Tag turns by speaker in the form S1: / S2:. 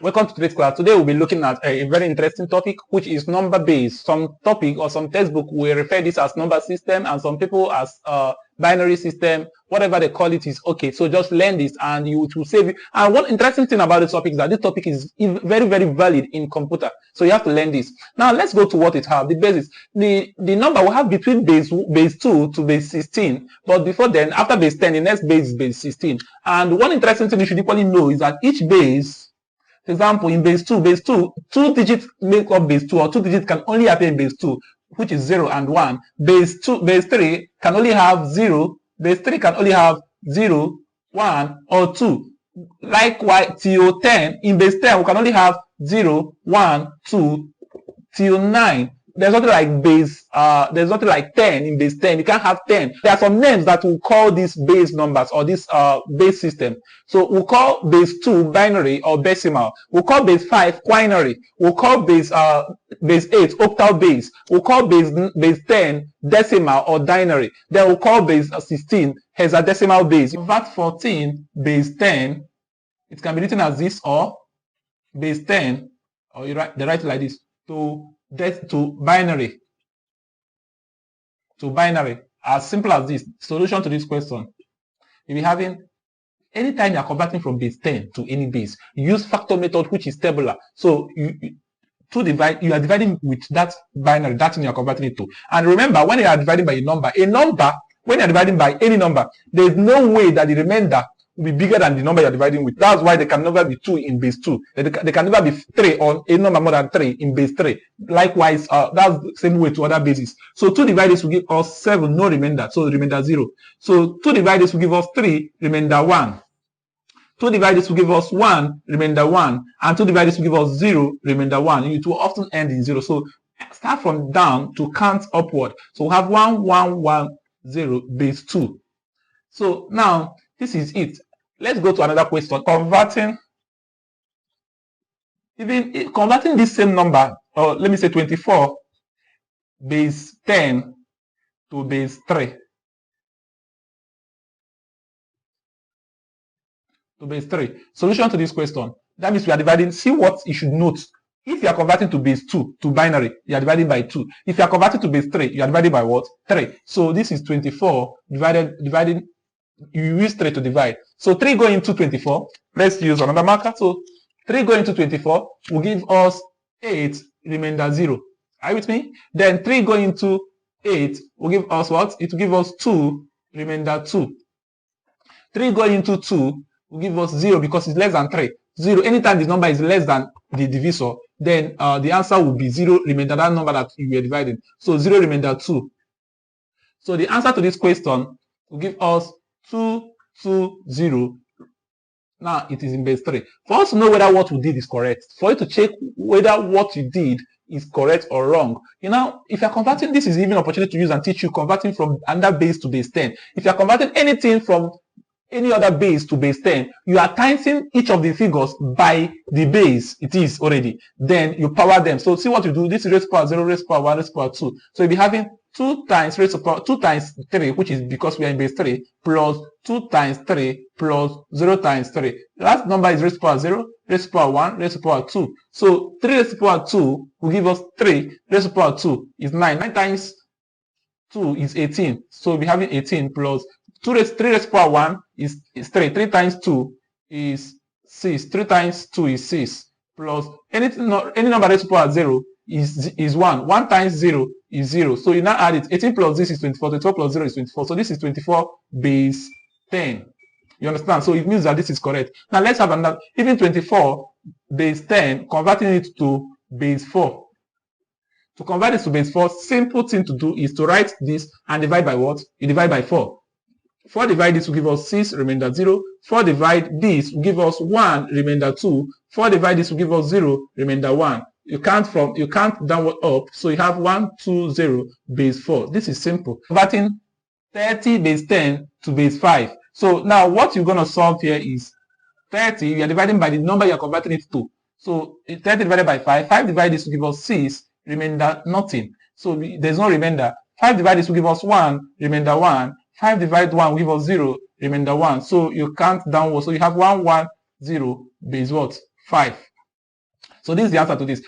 S1: Welcome to today's class. Today we'll be looking at a very interesting topic, which is number base. Some topic or some textbook will refer this as number system, and some people as binary system. Whatever they call it is okay. So just learn this, and it will save you. And one interesting thing about this topic is that this topic is very, very valid in computer. So you have to learn this. Now let's go to what it has. The basis. The number we have between base 2 to base 16. But before then, after base 10, the next base is base 16. And one interesting thing you should equally know is that each base, for example, in base 2, two digits make up base 2, or two digits can only appear in base 2, which is 0 and 1. Base 3 can only have 0. Base 3 can only have 0, 1, or 2. Likewise, till 10, in base 10, we can only have 0, 1, 2, till 9. There's nothing like there's nothing like 10 in base 10. You can't have 10. There are some names that will call these base numbers or this base system. So we'll call base 2 binary or decimal. We'll call base 5 quinary. We'll call base 8 octal base. We'll call base 10 decimal or dinary. Then we'll call base 16 hexadecimal base. Convert 14 base 10. It can be written as this, or base 10, or they write it like this, to binary. To binary. As simple as this. Solution to this question. You'll be having, anytime you are converting from base 10 to any base, you use factor method, which is tabular. So you are dividing with that binary, that thing you are converting it to. And remember, when you are dividing by a number, when you are dividing by any number, there is no way that the remainder will be bigger than the number you are dividing with. That's why they can never be 2 in base 2. They can never be 3 or a number more than 3 in base 3. Likewise, that's the same way to other bases. So 2 divided will give us 7, no remainder. So the remainder 0. So 2 divided will give us 3, remainder 1. 2 divided will give us 1, remainder 1. And 2 divided will give us 0, remainder 1. It will often end in 0. So start from down to count upward. So we have 1, 1, 1, 0, base 2. So now, this is it. Let's go to another question. Converting this same number, or let me say 24 base 10 to base 3. To base 3. Solution to this question. That means we are dividing. See what you should note. If you are converting to base 2 to binary, you are dividing by 2. If you are converting to base 3, you are dividing by what? 3. So this is 24 dividing. You use 3 to divide. So 3 going into 24. Let's use another marker. So 3 going into 24 will give us 8, remainder 0. Are you with me? Then 3 going into 8 will give us what? It will give us 2, remainder 2. 3 going into 2 will give us 0 because it's less than 3. 0. Anytime this number is less than the divisor, then the answer will be 0, remainder that number that you were dividing. So 0, remainder 2. So the answer to this question will give us 2, 2, 0. Now it is in base 3. For us to know whether what we did is correct, for you to check whether what you did is correct or wrong, if you're converting, this is even an opportunity to use and teach you converting from another base to base 10. If you're converting anything from any other base to base 10, you are times each of the figures by the base it is already. Then you power them. So see what you do. This is raised to power 0, raised to power 1, raised to power 2. So you'll be having 2 times raised to power 2 times 3, which is because we are in base 3, plus 2 times 3 plus 0 times 3. Last number is raised to power 0, raised to power 1, raised to power 2. So 3 raised to power 2 will give us 3 raised to power 2 is 9. 9 times 2 is 18. So we'll be having 18 plus 3 raised to power 1 is 3. 3 times 2 is 6. 3 times 2 is 6. Plus any number raised to power 0 is 1. 1 times 0 is 0. So you now add it. 18 plus this is 24. 24 plus 0 is 24. So this is 24 base 10. You understand? So it means that this is correct. Now let's have another. Even 24 base 10, converting it to base 4. To convert this to base 4, simple thing to do is to write this and divide by what? You divide by 4. 4 divide this will give us 6, remainder 0. 4 divide this will give us 1, remainder 2. 4 divide this will give us 0, remainder 1. You count downward up, so you have 1, 2, 0, base 4. This is simple. Converting 30 base 10 to base 5. So now what you're going to solve here is 30, you are dividing by the number you are converting it to. So 30 divided by 5, 5 divided this will give us 6, remainder nothing. So there's no remainder. 5 divided this will give us 1, remainder 1. 5 divided 1 will give us 0, remainder 1. So you count downward. So you have 1, 1, 0, base what? 5. So this is the answer to this.